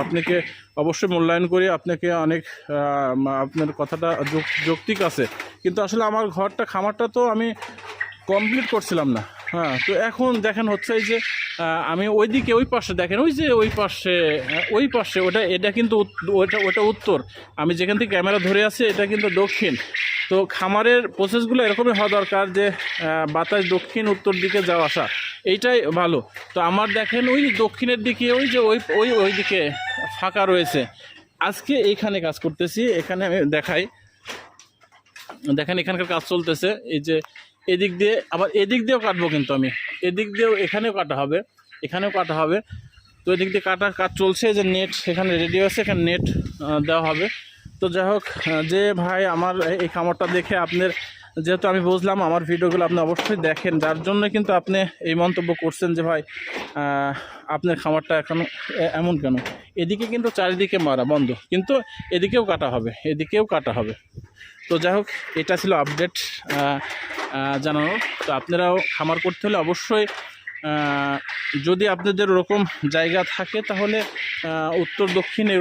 আপনাকে অবশ্যই মূল্যায়ন করি, আপনাকে অনেক আপনার কথাটা যৌক্তিক আছে, কিন্তু আসলে আমার খামারটা তো আমি কমপ্লিট করছিলাম না। হ্যাঁ, তো এখন দেখেন হচ্ছে এই যে আমি ওইদিকে ওই পাশে দেখেন, ওই যে ওই পাশে এটা কিন্তু ওটা উত্তর, আমি যেখান থেকে ক্যামেরা ধরে আছি এটা কিন্তু দক্ষিণ। তো খামারের প্রসেসগুলো এরকমই হওয়া দরকার যে বাতাস দক্ষিণ উত্তর দিকে যাওয়া আসা, এইটাই ভালো। তো আমার দেখেন ওই দক্ষিণের দিকে ওই যে ওই দিকে ফাঁকা রয়েছে। আজকে এইখানে কাজ করতেছি, এখানে আমি দেখেন এখানকার কাজ চলতেছে। এই যে এদিক দিয়ে আবার এদিক দিয়েও কাটবো, কিন্তু আমি এদিক দিয়েও এখানেও কাটা হবে, এখানেও কাটা হবে। তো এদিক দিয়ে কাটার কাজ চলছে, যে নেট এখানে রেডি আছে, এখানে নেট দেওয়া হবে। তো যাই হোক, যে ভাই আমার এই খামারটা দেখে আপনার, যেহেতু আমি বুঝলাম আমার ভিডিওগুলো আপনি অবশ্যই দেখেন, যার জন্য কিন্তু আপনি এই মন্তব্য করছেন যে ভাই আপনার খামারটা এখন এমন কেন। এদিকে কিন্তু চারিদিকে মারা বন্ধ, কিন্তু এদিকেও কাটা হবে, এদিকেও কাটা হবে। তো যাই হোক, এটা ছিল আপডেট জানানো। তো আপনারাও খামার করতে হলে অবশ্যই যদি আপনাদের ওরকম জায়গা থাকে তাহলে উত্তর দক্ষিণ